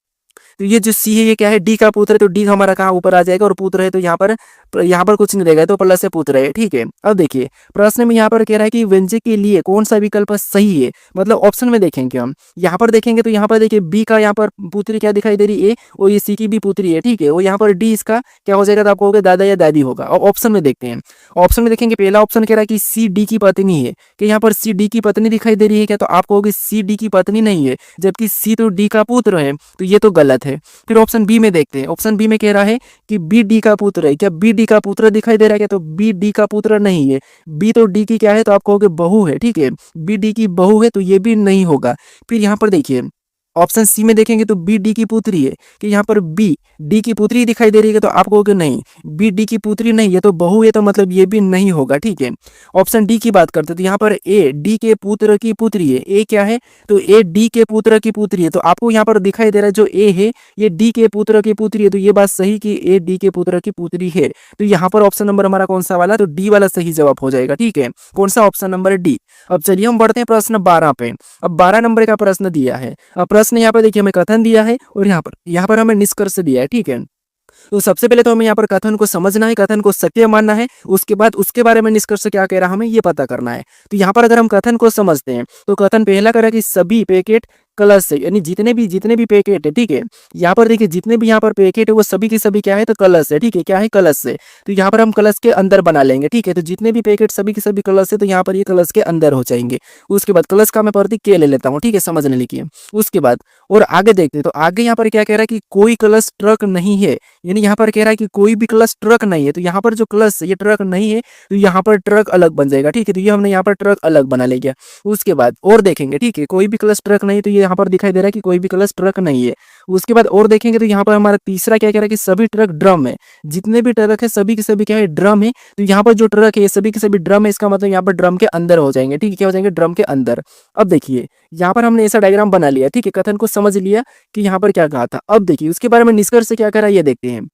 Speaker 1: तो ये जो सी है ये क्या है, डी का पुत्र है। तो डी हमारा कहाँ ऊपर आ जाएगा, और पुत्र है तो यहाँ पर कुछ नहीं रहेगा, तो प्लस से पुत्र है, ठीक है। अब देखिए, प्रश्न में यहाँ पर कह रहा है कि व्यंजक के लिए कौन सा विकल्प सही है। मतलब ऑप्शन में देखेंगे हम, यहाँ पर देखेंगे तो यहाँ पर देखिए बी का यहाँ पर पुत्री क्या दिखाई दे रही है, और ये सी की भी पुत्री है, ठीक है। और यहाँ पर डी इसका क्या हो जाएगा, तो आपको होगा दादा या दादी होगा। और ऑप्शन में देखते हैं, ऑप्शन में देखेंगे पहला ऑप्शन कह रहा है कि सी डी की पत्नी है, कि यहाँ पर सी डी की पत्नी दिखाई दे रही है क्या, तो आप कहोगे सी डी की पत्नी नहीं है, जबकि सी तो डी का पुत्र है, तो ये तो गलत है। फिर ऑप्शन बी में देखते हैं, ऑप्शन बी में कह रहा है कि बी डी का पुत्र है, क्या बी डी का पुत्र दिखाई दे रहा है क्या, तो बी डी का पुत्र नहीं है। बी तो डी की क्या है, तो आप कहोगे बहू है, ठीक है, बी डी की बहू है, तो ये भी नहीं होगा। फिर यहाँ पर देखिए ऑप्शन सी में देखेंगे तो बी डी की पुत्री है, कि यहाँ पर बी डी की पुत्री दिखाई दे रही है, तो आप कहोगे नहीं, बी डी की पुत्री नहीं, ये तो बहू है, तो मतलब ये भी नहीं होगा, ठीक है। ऑप्शन डी की बात करते हैं, तो यहाँ पर ए डी के पुत्र की पुत्री है। ए क्या है, तो ए डी के पुत्र की पुत्री है। तो आपको यहाँ पर दिखाई दे रहा है जो ए है ये डी के पुत्र की पुत्री है, तो ये बात सही कि ए डी के पुत्र की पुत्री है। तो यहाँ पर ऑप्शन नंबर हमारा कौन सा वाला, तो डी वाला सही जवाब हो जाएगा, ठीक है। कौन सा, ऑप्शन नंबर डी। अब चलिए हम बढ़ते हैं प्रश्न 12 पे। अब 12 नंबर का प्रश्न दिया है। अब प्रश्न यहाँ पर देखिए हमें कथन दिया है और यहाँ पर हमें निष्कर्ष दिया है, ठीक है। तो सबसे पहले तो हमें यहाँ पर कथन को समझना है, कथन को सत्य मानना है, उसके बाद उसके बारे में निष्कर्ष क्या कह रहा है हमें ये पता करना है। तो यहाँ पर अगर हम कथन को समझते हैं तो कथन पहला कह रहा है कि सभी पैकेट कलश से, यानी जितने भी पैकेट है, ठीक है। यहाँ पर देखिए जितने भी यहाँ पर पैकेट है वो सभी के सभी क्या है, तो कलश है, ठीक है। क्या है, कलश से। तो यहाँ पर हम कलश के अंदर बना लेंगे, ठीक है। तो जितने भी पैकेट सभी के सभी कलश है तो यहाँ पर ये कलश के अंदर हो जाएंगे। उसके बाद कलश का मैं प्रतीक के ले लेता हूँ, ठीक है, समझने लिखिए। उसके बाद और आगे देखते हैं तो आगे यहाँ पर क्या कह रहा है कि कोई कलश ट्रक नहीं है, यानी यहाँ पर कह रहा है कि कोई भी कलश ट्रक नहीं है। तो यहाँ पर जो कलश है ये ट्रक नहीं है, तो यहाँ पर ट्रक अलग बन जाएगा, ठीक है। तो ये हमने यहाँ पर ट्रक अलग बना लिया। उसके बाद और देखेंगे, ठीक है, कोई भी कलश ट्रक नहीं, तो ये यहाँ पर दिखाई दे रहा है कि कोई भी कलश ट्रक नहीं है। उसके बाद और देखेंगे तो यहाँ पर हमारा तीसरा क्या कह रहा है कि सभी ट्रक ड्रम है, जितने भी ट्रक है सभी के सभी क्या है, ड्रम है। तो यहाँ पर जो ट्रक है सभी के सभी ड्रम है, इसका मतलब यहाँ पर ड्रम के अंदर हो जाएंगे, ठीक है। क्या हो जाएंगे, ड्रम के अंदर। अब देखिए यहाँ पर हमने ऐसा डायग्राम बना लिया, ठीक है, कथन को समझ लिया कि यहाँ पर क्या कहा था। अब देखिए उसके बारे में निष्कर्ष क्या करा ये देखते हैं।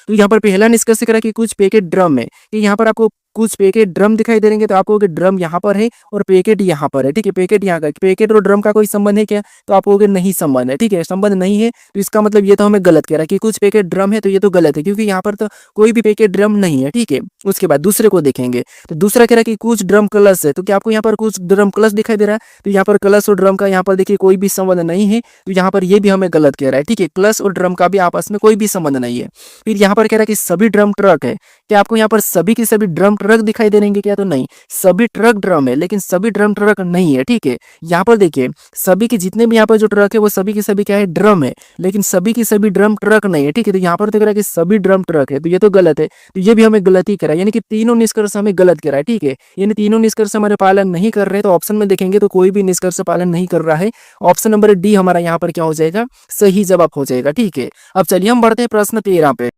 Speaker 1: तो यहाँ पर पहला निष्कर्ष करा कि कुछ पैकेट ड्रम है, कि यहाँ पर आपको कुछ पैकेट ड्रम दिखाई दे रहे हैं, तो आपको ड्रम यहाँ पर है और पैकेट यहाँ पर है, ठीक है। पैकेट यहाँ का, पैकेट और ड्रम का कोई संबंध है क्या, तो आप कहोगे नहीं संबंध है, ठीक है, संबंध नहीं है। तो इसका मतलब ये तो हमें गलत कह रहा है कि कुछ पैकेट ड्रम है, तो ये तो गलत है क्योंकि यहाँ पर तो कोई भी पैकेट ड्रम नहीं है, ठीक है। उसके बाद दूसरे को देखेंगे तो दूसरा कह रहा है कि कुछ ड्रम कलश है, तो क्या आपको यहाँ पर कुछ ड्रम कलश दिखाई दे रहा है, तो यहाँ पर कलश और ड्रम का यहाँ पर देखिए कोई भी संबंध नहीं है, तो यहाँ पर ये भी हमें गलत कह रहा है, ठीक है। कलश और ड्रम का भी आपस में कोई भी संबंध नहीं है। फिर यहाँ पर कह रहा है कि सभी ड्रम ट्रक है, क्या आपको यहाँ पर सभी के सभी ड्रम ट्रक दिखाई दे रहे क्या, तो नहीं, सभी ट्रक ड्रम है लेकिन सभी ड्रम ट्रक नहीं है, ठीक है। यहाँ पर देखिए सभी के जितने भी यहाँ पर जो ट्रक है वो सभी के सभी क्या है, ड्रम है, लेकिन सभी के सभी ड्रम ट्रक नहीं है, ठीक है। तो यहाँ पर देख रहा है कि सभी ड्रम ट्रक है, तो ये तो गलत है, तो ये भी हमें गलत ही करा, यानी कि तीनों निष्कर्ष हमें गलत करा है, ठीक है। यानी तीनों निष्कर्ष हमारे पालन नहीं कर रहे, तो ऑप्शन में देखेंगे तो कोई भी निष्कर्ष पालन नहीं कर रहा है। ऑप्शन नंबर डी हमारा यहाँ पर क्या हो जाएगा, सही जवाब हो जाएगा, ठीक है। अब चलिए हम बढ़ते हैं प्रश्न 13 पे।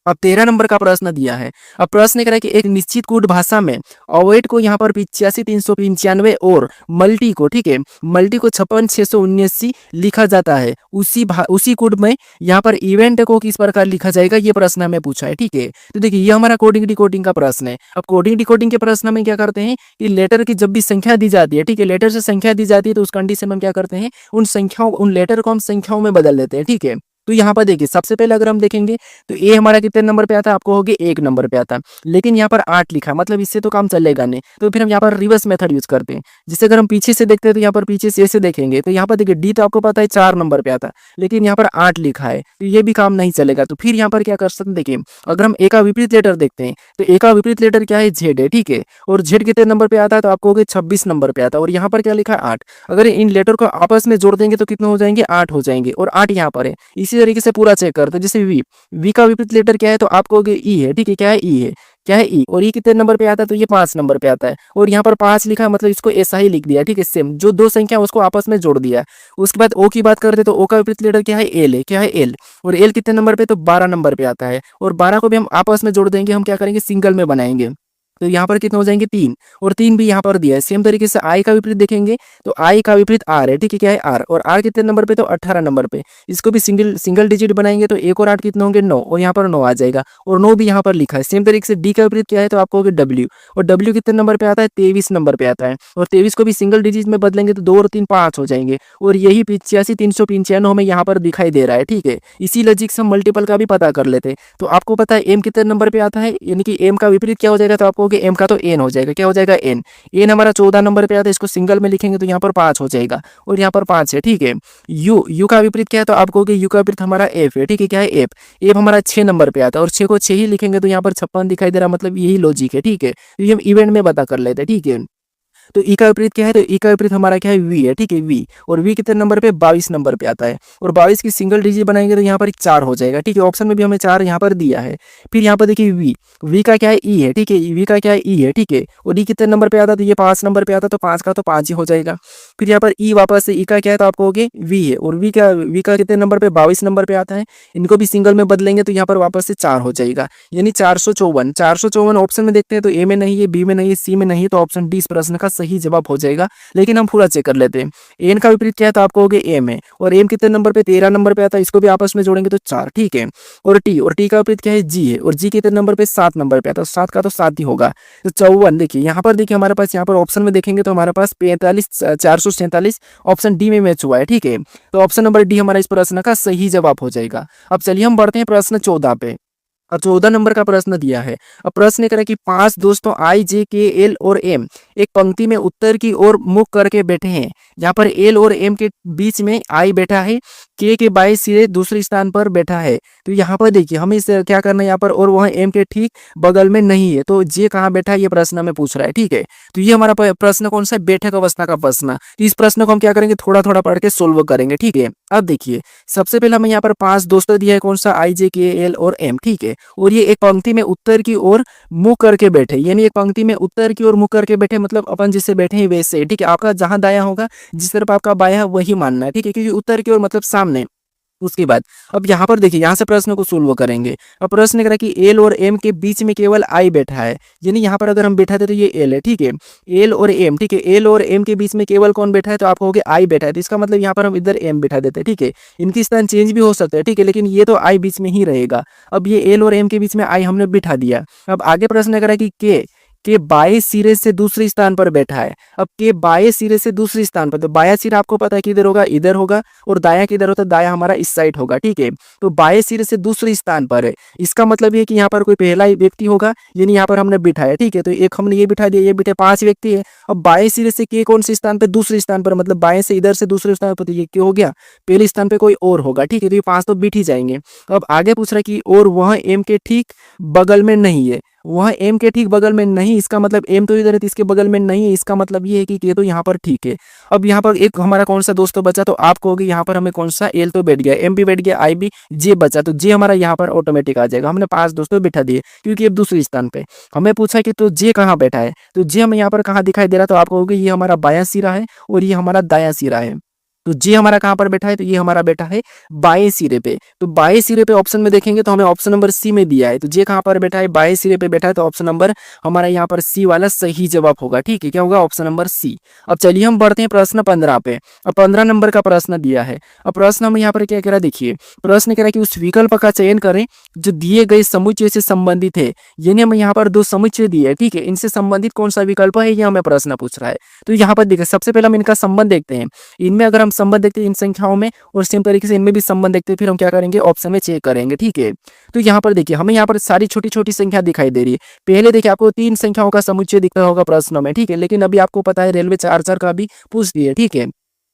Speaker 1: अब 13 नंबर का प्रश्न दिया है। अब प्रश्न कह रहा है कि एक निश्चित कोड भाषा में अवॉइड को यहाँ पर 85,395 और मल्टी को, ठीक है, मल्टी को 56,679 लिखा जाता है। उसी कोड में यहाँ पर इवेंट को किस प्रकार लिखा जाएगा, ये प्रश्न हमें पूछा है, ठीक है। तो देखिए ये हमारा कोडिंग डिकोडिंग का प्रश्न है। अब कोडिंग डिकोडिंग के प्रश्न में क्या करते हैं कि लेटर की जब भी संख्या दी जाती है, ठीक है, लेटर से संख्या दी जाती है, तो उस कंडीशन में क्या करते हैं, उन लेटर को हम संख्याओं में बदल देते हैं, ठीक है। तो यहाँ पर देखिए सबसे पहले अगर हम देखेंगे तो ए हमारा कितने नंबर पे आता है, आपको होगे 1 नंबर पे आता है, लेकिन यहाँ पर 8 लिखा है, मतलब इससे तो काम चलेगा नहीं। तो फिर हम यहाँ पर रिवर्स मेथड यूज करते हैं, जिससे अगर हम पीछे से देखते हैं तो यहाँ पर पीछे से ऐसे देखेंगे तो यहाँ पर देखिए डी तो आपको पता है 4 नंबर पे आता है, लेकिन यहाँ पर 8 लिखा है, तो ये भी काम नहीं चलेगा। तो फिर यहाँ पर क्या कर सकते हैं, देखिए अगर हम ए का विपरीत लेटर देखते हैं तो ए का विपरीत लेटर क्या है, जेड है, ठीक है। और जेड कितने नंबर पे आता है, तो आपको होगे 26 नंबर पे आता है, और यहाँ पर क्या लिखा है 8। अगर इन लेटर को आपस में जोड़ देंगे तो कितने हो जाएंगे, 8 हो जाएंगे, और 8 यहाँ पर है। इसी तरीके से पूरा चेक करते हैं, जैसे वी का विपरीत लेटर क्या है, तो आपको ई है, ठीक है, क्या है, ई है, क्या है, ई, और ये कितने नंबर पे आता है, तो ये 5 नंबर पे आता है, और यहाँ पर 5 लिखा है, मतलब इसको ऐसा ही लिख दिया, ठीक है, सेम जो दो संख्या उसको आपस में जोड़ दिया। उसके बाद ओ की बात करते तो ओ का विपरीत लेटर क्या है, एल है, क्या है, एल, और एल कितने नंबर पे, तो 12 नंबर पे आता है, और 12 को भी हम आपस में जोड़ देंगे, हम क्या करेंगे, सिंगल में बनाएंगे, तो यहाँ पर कितने हो जाएंगे, 3, और 3 भी यहाँ पर दिया है। सेम तरीके से आई का विपरीत देखेंगे तो आई का विपरीत आर है, ठीक है, क्या है, आर, और आर कितने नंबर पे, तो 18 नंबर पे। इसको भी सिंगल डिजिट बनाएंगे तो 1 और 8 कितने होंगे, 9, और यहाँ पर 9 आ जाएगा, और 9 भी यहाँ पर लिखा है। सेम तरीके से डी का विपरीत क्या है, तो आपको होगा डब्ल्यू, और डब्ल्यू कितने नंबर पे आता है, 23 नंबर पे आता है, और 23 को भी सिंगल डिजिट में बदलेंगे तो 2 और 3 5 हो जाएंगे, और यही 85,395 हमें यहाँ पर दिखाई दे रहा है, ठीक है। इसी लॉजिक से हम मल्टीपल का भी पता कर लेते हैं। तो आपको पता है एम कितने नंबर पे आता है, यानी कि एम का विपरीत क्या हो जाएगा, तो आपको एम का तो एन हो जाएगा, क्या हो जाएगा, एन। एन हमारा 14 नंबर पे आता है, इसको सिंगल में लिखेंगे तो यहाँ पर 5 हो जाएगा, और यहाँ पर 5 है, ठीक है। यू का विपरीत क्या है, तो आपको यू का विपरीत हमारा एफ है, ठीक है, क्या है, एफ। एफ हमारा 6 नंबर पे आता है, और 6 को 6 ही लिखेंगे तो यहाँ पर 56 दिखाई दे रहा है, मतलब यही लॉजिक है, ठीक है। तो ये हम इवेंट में पता कर लेते हैं, ठीक है। तो ई का विपरीत क्या है, तो ई का विपरीत हमारा क्या है, वी है, ठीक है, वी, और वी कितने नंबर पे, 22 नंबर पे आता है, और 22 की सिंगल डिजिट बनाएंगे तो यहाँ पर 4 हो जाएगा, ठीक है। ऑप्शन में भी हमें 4 यहाँ पर दिया है। फिर यहाँ पर देखिए वी का क्या है, ई है, ठीक है, वी का क्या है, ई है, ठीक है, और ई कितने नंबर पे आता है, तो ये 5 नंबर पे आता है, तो 5 का तो 5 ही हो जाएगा। फिर यहाँ पर ई वापस से ई का क्या है, तो आपको हो गया वी है, और वी का कितने नंबर पे, 22 नंबर पे आता है। इनको भी सिंगल में बदलेंगे तो यहाँ पर वापस से 4 हो जाएगा, यानी 454। ऑप्शन में देखते हैं तो ए में नहीं है, बी में नहीं है, सी में नहीं है, तो ऑप्शन डी इस प्रश्न का सही जवाब हो जाएगा। लेकिन हम पूरा चेक कर लेते हैं। एन का विपरीत क्या है, तो आप कहोगे एम है, और एम कितने नंबर पे, 13 नंबर पे आता है, इसको भी आपस में जोड़ेंगे तो 4, ठीक है। और टी का विपरीत क्या है, जी है, और जी कितने नंबर पे, 7 नंबर पे आता है, 7 का तो 7 ही होगा। तो 54, देखिए यहाँ पर, देखिए हमारे पास यहाँ पर ऑप्शन में देखेंगे तो हमारे पास 45 447 ऑप्शन डी में मैच हुआ है, ठीक है। तो ऑप्शन नंबर डी हमारा इस प्रश्न का सही जवाब हो जाएगा। अब चलिए हम बढ़ते हैं प्रश्न 14 पे। अब 14 नंबर का प्रश्न दिया है। अब प्रश्न ये करें कि 5 दोस्तों आई, जे, के, एल और एम एक पंक्ति में उत्तर की ओर मुख करके बैठे हैं। यहाँ पर एल और एम के बीच में आई बैठा है, के बाएं सिरे दूसरे स्थान पर बैठा है। तो यहाँ पर देखिए हमें इसे क्या करना है यहाँ पर, और वह एम के ठीक बगल में नहीं है, तो जे कहाँ बैठा है ये प्रश्न हमें पूछ रहा है, ठीक है। तो ये हमारा प्रश्न कौन सा है, बैठक अवस्था का प्रश्न। तो इस प्रश्न को हम क्या करेंगे, थोड़ा थोड़ा पढ़ के सोल्व करेंगे, ठीक है। अब देखिए सबसे पहले हमें यहाँ पर 5 दोस्तों दिया है, कौन सा, आई, जे, के, एल और एम, ठीक है। और ये एक पंक्ति में उत्तर की ओर मुंह करके बैठे, यानी एक पंक्ति में उत्तर की ओर मुंह करके बैठे, मतलब अपन जिससे बैठे हैं वैसे, ठीक है। आपका जहां दाया होगा, जिस तरफ आपका बाया है वही मानना है, ठीक है, क्योंकि उत्तर की ओर मतलब सामने। उसके बाद अब यहाँ पर देखिए, यहाँ से प्रश्न को सोल्व करेंगे। अब प्रश्न करा कि एल और एम के बीच में केवल आई बैठा है, यानी यहाँ पर अगर हम बैठा थे तो ये एल है, ठीक है। एल और एम, ठीक है, एल और एम के बीच में केवल कौन बैठा है, तो आप कहोगे आई बैठा है, तो इसका मतलब यहाँ पर हम इधर एम बैठा देते हैं, ठीक है। इनकी स्थान चेंज भी हो सकता है, ठीक है, लेकिन ये तो आई बीच में ही रहेगा। अब ये एल और एम के बीच में आई हमने बिठा दिया। अब आगे प्रश्न करा कि के बाएं सिरे से दूसरे स्थान पर बैठा है। अब के बाएं सिरे से दूसरे स्थान पर, तो बाया सिरा आपको पता है किधर होगा, इधर होगा, और दाया किधर होता है, दाया हमारा इस साइड होगा, ठीक है। तो बाएं सिरे से दूसरे स्थान पर है, इसका मतलब ये कि यहाँ पर कोई पहला ही व्यक्ति होगा, यानी यहाँ पर हमने बिठाया, ठीक है। तो एक हमने ये बिठा दिया, ये बिठे 5 व्यक्ति है। अब बाएं सिरे से के कौन से स्थान पर, दूसरे स्थान पर, मतलब बाएं से इधर से दूसरे स्थान पर, तो ये क्या हो गया, पहले स्थान पे कोई और होगा, ठीक है। तो ये 5 तो बिठ ही जाएंगे। अब आगे पूछ रहा है कि और वह एम के ठीक बगल में नहीं है, वह एम के ठीक बगल में नहीं, इसका मतलब एम तो इधर है, इसके बगल में नहीं है, इसका मतलब ये है कि ये तो यहाँ पर ठीक है। अब यहाँ पर एक हमारा कौन सा दोस्तों बचा, तो आप कहोगे यहाँ पर हमें कौन सा, एल तो बैठ गया, एम भी बैठ गया, आई भी, जे बचा, तो जे हमारा यहाँ पर ऑटोमेटिक आ जाएगा। हमने 5 दोस्तों बिठा दिए, क्योंकि अब दूसरे स्थान पे हमें पूछा कि तो जे कहाँ बैठा है, तो जे हमें यहाँ पर कहाँ दिखाई दे रहा है, तो आप कहोगे ये हमारा बायां सिरा है और ये हमारा दायां सिरा है। तो जे हमारा कहाँ पर बैठा है, तो ये हमारा बैठा है बाएं सिरे पे। तो बाएं सिरे पे ऑप्शन में देखेंगे तो हमें ऑप्शन नंबर सी में दिया है, तो जे कहाँ पर बैठा है, बाएं सिरे पे बैठा है, तो ऑप्शन नंबर हमारा यहाँ पर सी वाला सही जवाब होगा, ठीक है। क्या होगा, ऑप्शन नंबर सी। अब चलिए हम बढ़ते हैं प्रश्न 15 पे। अब 15 नंबर का प्रश्न दिया है। अब प्रश्न हमें यहाँ पर क्या कह रहा है, देखिए प्रश्न कह रहा है कि उस विकल्प का चयन करें जो दिए गए समुच्चय से संबंधित है, यानी हमें यहाँ पर 2 समुच्चय दिए है, ठीक है। इनसे संबंधित कौन सा विकल्प है, ये हमें प्रश्न पूछ रहा है। तो यहाँ पर देखिए सबसे पहले हम इनका संबंध देखते हैं। इनमें अगर हम संबंध देखते हैं इन संख्याओं में, और सेम तरीके से इनमें भी संबंध देखते हैं, फिर हम क्या करेंगे, ऑप्शन में चेक करेंगे, ठीक है। तो यहाँ पर देखिए हमें यहाँ पर सारी छोटी छोटी संख्या दिखाई दे रही है। पहले देखिए आपको 3 संख्याओं का समुच्चय दिख रहा होगा प्रश्नों में, ठीक है, लेकिन अभी आपको पता है रेलवे 4 का भी पूछ दिए, ठीक है।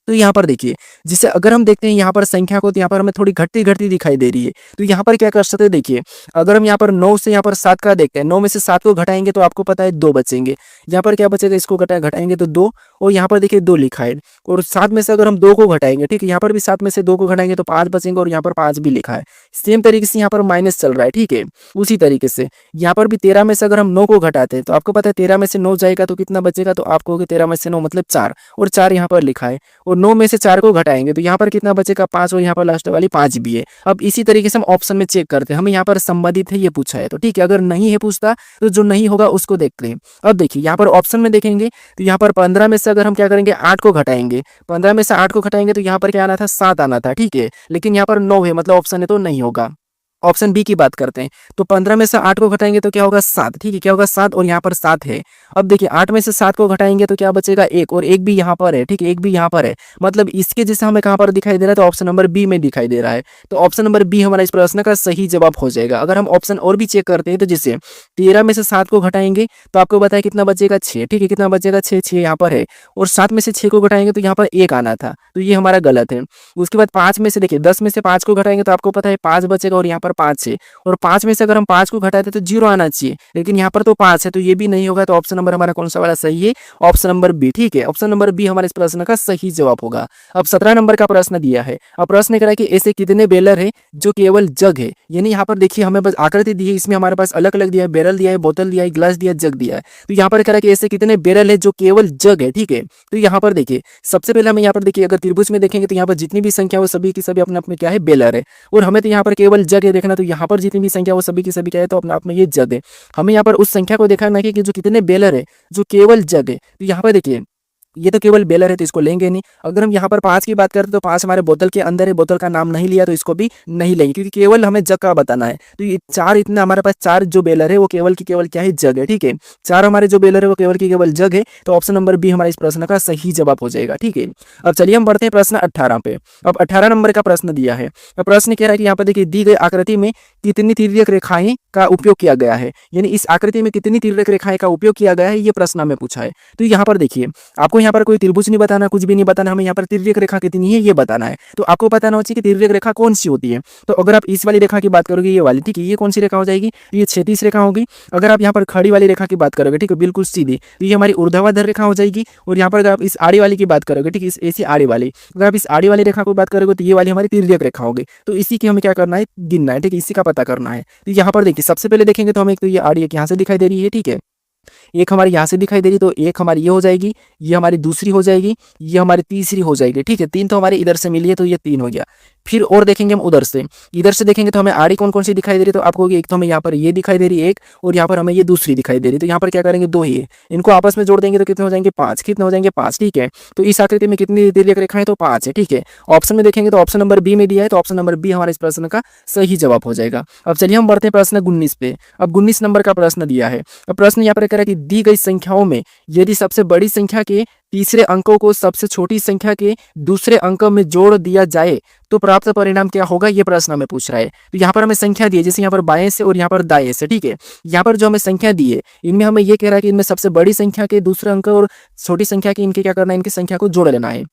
Speaker 1: तो यहाँ पर देखिए जिसे अगर हम देखते हैं यहाँ पर संख्या को, तो यहाँ पर हमें थोड़ी घटती घटती दिखाई दे रही है। तो यहाँ पर क्या कर सकते हैं, देखिए अगर हम यहाँ पर 9 से यहाँ पर 7 का देखते हैं, 9 में से 7 को घटाएंगे तो आपको पता है 2 बचेंगे। यहाँ पर क्या बचेगा, इसको घटाएंगे तो 2, और यहाँ पर देखिए 2 लिखा है, और 7 में से अगर हम 2 को घटाएंगे, ठीक है, यहाँ पर भी 7 में से 2 को घटाएंगे तो 5 बचेंगे, और यहाँ पर 5 भी लिखा है। सेम तरीके से यहाँ पर माइनस चल रहा है, ठीक है। उसी तरीके से यहाँ पर भी 13 में से अगर हम 9 को घटाते हैं तो आपको पता है 13 में से 9 जाएगा तो कितना बचेगा, तो आप कहोगे 13 में से 9 मतलब 4, और 4 यहाँ पर लिखा है, और 9 में से 4 को घटाएंगे तो यहाँ पर कितना बचेगा, 5, और यहाँ पर लास्ट वाली 5 भी है। अब इसी तरीके से हम ऑप्शन में चेक करते हैं, हमें यहाँ पर संबंधित है ये पूछा है, तो ठीक है। अगर नहीं है पूछता तो जो नहीं होगा उसको देखते हैं। अब देखिए यहाँ पर ऑप्शन में देखेंगे तो यहाँ पर 15 में से अगर हम क्या करेंगे, 8 को घटाएंगे, 15 में से 8 को घटाएंगे तो यहाँ पर क्या आना था, 7 आना था, ठीक है। लेकिन यहाँ पर 9 है, मतलब ऑप्शन है तो नहीं होगा। ऑप्शन बी की बात करते हैं, तो 15 में से 8 को घटाएंगे तो क्या होगा, 7, ठीक है, क्या होगा 7, और यहाँ पर 7 है। अब देखिए 8 में से 7 को घटाएंगे तो क्या बचेगा, 1, और 1 भी यहाँ पर है, ठीक है, 1 भी यहाँ पर है, मतलब इसके जैसे हमें कहाँ पर दिखाई दे रहा है, तो ऑप्शन नंबर बी में दिखाई दे रहा है। तो ऑप्शन नंबर बी हमारा इस प्रश्न का सही जवाब हो जाएगा। अगर हम ऑप्शन और भी चेक करते हैं, तो जैसे 13 में से 7 को घटाएंगे तो आपको बताया कितना बचेगा, 6, ठीक है, कितना बचेगा, 6 यहाँ पर है, और 7 में से 6 को घटाएंगे तो यहाँ पर 1 आना था, तो ये हमारा गलत है। उसके बाद 5 में से देखिए 10 में से 5 को घटाएंगे तो आपको पता है 5 बचेगा, और यहाँ पर 5 है, और 5 में से अगर हम 5 को घटाते तो 0 आना चाहिए, लेकिन यहाँ पर तो 5 है, तो ये भी नहीं होगा। तो ऑप्शन नंबर हमारा कौन सा वाला सही है, ऑप्शन नंबर बी, ठीक है। ऑप्शन नंबर बी हमारे इस प्रश्न का सही जवाब होगा। अब 17 नंबर का प्रश्न दिया है। अब प्रश्न कह रहा है कि ऐसे कितने बेलर है जो केवल जग है, यानी यहाँ पर देखिए हमें बस आकृति दी है, इसमें हमारे पास अलग अलग दिया है, बैरल दिया है, बोतल दिया है, ग्लास दिया है, जग दिया है। तो यहाँ पर कह रहा है कि ऐसे कितने बैरल है जो केवल जग है, ठीक है। तो यहाँ पर देखिए सबसे पहले हमें यहाँ पर देखिए अगर त्रिभुज में देखेंगे तो यहाँ पर जितनी भी संख्या हो सभी की सभी अपने अपने क्या है, बेलर है, और हमें तो यहाँ पर केवल जग है देखना तो यहाँ पर जितनी भी संख्या वो सभी की सभी क्या है, तो अपने आप में ये जग है। हमें यहाँ पर उस संख्या को देखना है कि जो कितने बेलर है, जो केवल जग है। तो यहाँ पर देखिए ये तो केवल बेलर है तो इसको लेंगे नहीं। अगर हम यहाँ पर 5 की बात करें तो 5 हमारे बोतल के अंदर है, बोतल का नाम नहीं लिया तो इसको भी नहीं लेंगे, क्योंकि केवल हमें जग का बताना है। तो ये 4 इतना हमारे पास 4 जो बेलर है वो केवल की केवल क्या है, जग है। ठीक है, 4 हमारे जो बेलर है वो केवल की केवल जग है। तो ऑप्शन नंबर बी हमारे इस प्रश्न का सही जवाब हो जाएगा। ठीक है, अब चलिए हम बढ़ते हैं प्रश्न 18 पे। अब 18 नंबर का प्रश्न दिया है। अब प्रश्न कह रहा है कि यहाँ पर देखिए दी गई आकृति में कितनी तिर्यक रेखाएं का उपयोग किया गया है, यानी इस आकृति में कितनी तिर्यक रेखाएं का उपयोग किया गया है, ये प्रश्न हमें पूछा है। तो यहाँ पर देखिए आपको यहाँ पर कोई त्रिभुज नहीं बताना, कुछ भी नहीं बताना, हमें यहाँ पर तिर्यक रेखा कितनी है ये बताना है। तो आपको बताना चाहिए कि तिर्यक रेखा कौन सी होती है। तो अगर आप इस वाली रेखा की बात करोगे, ये वाली, ठीक है, ये कौन सी रेखा हो जाएगी, ये क्षैतिज रेखा होगी। अगर आप यहाँ पर खड़ी वाली रेखा की बात करोगे, ठीक है, बिल्कुल सीधी, तो ये हमारी ऊर्ध्वाधर रेखा हो जाएगी। और यहाँ पर अगर आप इस आड़ी वाली की बात करोगे, ठीक है, ऐसी आड़ी वाली, अगर आप इस आड़ी वाली रेखा को बात करोगे तो ये वाली हमारी तिर्यक रेखा होगी। तो इसी की हमें क्या करना है, गिनना है। ठीक है, इसी का पता करना है। तो यहाँ पर देखिए सबसे पहले देखेंगे तो हमें एक तो ये आड़ी एक यहाँ से दिखाई दे रही है, ठीक है, एक हमारी यहाँ से दिखाई दे रही, तो एक हमारी ये हो जाएगी, ये हमारी दूसरी हो जाएगी, ये हमारी तीसरी हो जाएगी। ठीक है, 3 तो हमारे इधर से मिली है तो ये 3 हो गया। फिर और देखेंगे हम उधर से, इधर से देखेंगे तो हमें आड़ी कौन कौन सी दिखाई दे रही है। तो आपको एक तो हमें यहाँ पर ये दिखाई दे रही है एक, और यहाँ पर हमें ये दूसरी दिखाई दे रही है। तो यहाँ पर क्या करेंगे, 2 ही है, इनको आपस में जोड़ देंगे तो कितने हो जाएंगे, 5। कितने हो जाएंगे, 5। ठीक है, तो इस आकृति में कितनी तिर्यक रेखाएं, तो 5 है। ठीक है, ऑप्शन में देखेंगे तो ऑप्शन नंबर बी में दिया है, तो ऑप्शन नंबर बी हमारे इस प्रश्न का सही जवाब हो जाएगा। अब चलिए हम बढ़ते हैं प्रश्न 19 पे। अब 19 नंबर का प्रश्न दिया है। अब प्रश्न यहाँ पर कह रहा है कि दी गई संख्याओं में यदि सबसे बड़ी संख्या के तीसरे अंकों को सबसे छोटी संख्या के दूसरे अंक में जोड़ दिया जाए तो प्राप्त परिणाम क्या होगा, ये प्रश्न हमें पूछ रहा है। तो यहाँ पर हमें संख्या दी है, जैसे यहाँ पर बाएं से और यहाँ पर दाएं से। ठीक है, यहाँ पर जो हमें संख्या दी है इनमें हमें ये कह रहा है कि इनमें सबसे बड़ी संख्या के दूसरे अंक और छोटी संख्या के इनके क्या करना है, इनकी संख्या को जोड़ लेना है।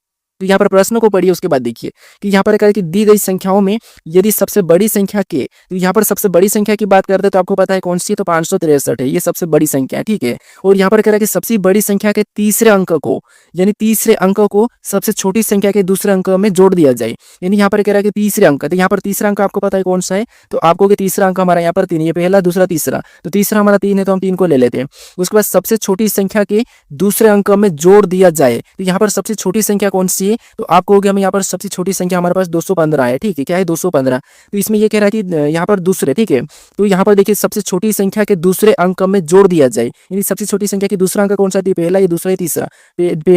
Speaker 1: तो यहाँ पर प्रश्न को पढ़िए, उसके बाद देखिए कि यहाँ पर कह रहा है कि दी गई संख्याओं में यदि सबसे बड़ी संख्या के, तो यहाँ पर सबसे बड़ी संख्या की बात करते हैं तो आपको पता है कौन सी है, तो 563 है, ये सबसे बड़ी संख्या है। ठीक है, और यहाँ पर कह रहा है कि सबसे बड़ी संख्या के तीसरे अंक को, यानी तीसरे अंक को सबसे छोटी संख्या के दूसरे अंक में जोड़ दिया जाए। यानी यहाँ पर कह रहा है कि तीसरे अंक, तो यहाँ पर तीसरा अंक आपको पता है कौन सा है, तो आपको कि तीसरा अंक हमारा यहाँ पर 3, ये पहला दूसरा तीसरा, तो तीसरा हमारा 3 है तो हम 3 को ले लेते हैं। उसके बाद सबसे छोटी संख्या के दूसरे अंक में जोड़ दिया जाए, तो यहाँ पर सबसे छोटी संख्या कौन सी है, तो आपको हो गया हमें यहाँ पर सबसे छोटी संख्या हमारे पास 215 है। ठीक है, क्या है, 215। तो इसमें ये कह रहा है कि यहाँ पर दूसरे, ठीक है, तो यहाँ पर देखिए सबसे छोटी संख्या के दूसरे अंक में जोड़ दिया जाए, यानी सबसे छोटी संख्या की दूसरा अंक कौन सा है, पहला, ये दूसरा, ये तीसरा,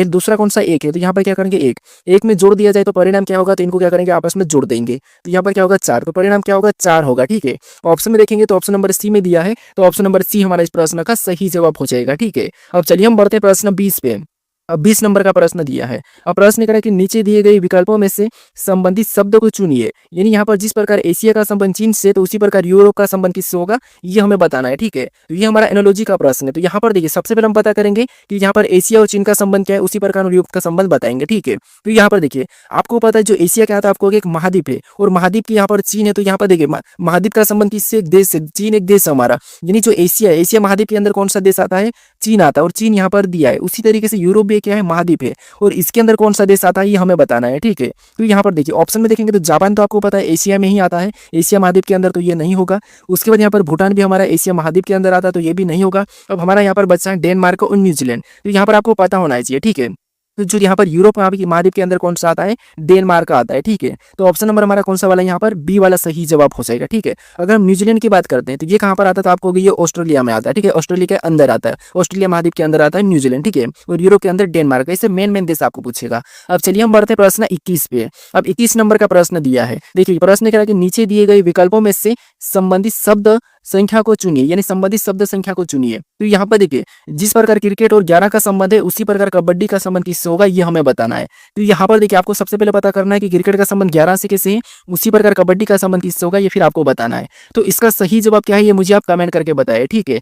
Speaker 1: दूसरा कौन सा, 1 है, तो यहाँ पर क्या करेंगे, 1 में जोड़ दिया जाए तो परिणाम क्या होगा, तो इनको क्या करेंगे, आपस में जोड़ देंगे, तो यहाँ पर क्या होगा, 4, तो परिणाम क्या होगा, 4 होगा। ठीक है, ऑप्शन में देखेंगे तो ऑप्शन नंबर सी में दिया है, तो ऑप्शन नंबर सी हमारा इस प्रश्न का सही जवाब हो जाएगा। ठीक है, अब चलिए हम बढ़ते हैं प्रश्न 20 पे। अब 20 नंबर का प्रश्न दिया है। अब प्रश्न कह रहा है कि नीचे दिए गए विकल्पों में से संबंधित शब्द को चुनिए, यानी यहाँ पर जिस प्रकार एशिया का संबंध चीन से तो उसी प्रकार यूरोप का संबंध किससे होगा, ये हमें बताना है। ठीक है, तो ये हमारा एनोलॉजी का प्रश्न है। तो यहाँ पर देखिए सबसे पहले हम पता करेंगे कि यहाँ पर एशिया और चीन का संबंध क्या है, उसी प्रकार यूरोप का संबंध बताएंगे। ठीक है, तो यहाँ पर देखिए आपको पता है जो एशिया क्या था, आपको एक महाद्वीप है और महाद्वीप की यहाँ पर चीन है। तो यहाँ पर देखिए महाद्वीप का संबंध किससे, एक देश से, चीन एक देश हमारा, यानी जो एशिया है, एशिया महाद्वीप के अंदर कौन सा देश आता है, चीन आता है, और चीन यहाँ पर दिया है। उसी तरीके से यूरोप भी क्या है, महाद्वीप है, और इसके अंदर कौन सा देश आता है ये हमें बताना है। ठीक है, तो यहाँ पर देखिए ऑप्शन में देखेंगे तो जापान तो आपको पता है एशिया में ही आता है, एशिया महाद्वीप के अंदर, तो ये नहीं होगा। उसके बाद यहाँ पर भूटान भी हमारा एशिया महाद्वीप के अंदर आता है, तो ये भी नहीं होगा। अब हमारा यहाँ पर बचा है डेनमार्क और न्यूजीलैंड, तो यहाँ पर आपको पता होना चाहिए। ठीक है, तो जो यहाँ पर यूरोप महाद्वीप के अंदर कौन सा आता है, डेनमार्क का आता है। ठीक है, तो ऑप्शन नंबर हमारा कौन सा वाला यहाँ पर बी वाला सही जवाब हो जाएगा। ठीक है, अगर हम न्यूजीलैंड की बात करते हैं तो ये कहाँ पर आता है, तो आपको ये ऑस्ट्रेलिया में आता है। ठीक है, ऑस्ट्रेलिया के अंदर आता है, ऑस्ट्रेलिया महाद्वीप के अंदर आता है न्यूजीलैंड। ठीक है, और यूरोप के अंदर डेनमार्क, ऐसे मेन देश आपको पूछेगा। अब चलिए हम बढ़ते प्रश्न 21 पे। अब 21 नंबर का प्रश्न दिया है। देखिए प्रश्न कह रहा है कि नीचे दिए गए विकल्पों में से संबंधित शब्द संख्या को चुनिए, यानी संबंधित शब्द संख्या को चुनिए। तो यहाँ पर देखिए जिस प्रकार क्रिकेट और 11 का संबंध है उसी प्रकार कबड्डी का संबंध किससे होगा, ये हमें बताना है। तो यहाँ पर देखिए आपको सबसे पहले पता करना है कि क्रिकेट का संबंध 11 से कैसे है, उसी प्रकार कबड्डी का संबंध किससे होगा, ये फिर आपको बताना है। तो इसका सही जवाब क्या है ये मुझे आप कमेंट करके बताएं। ठीक है,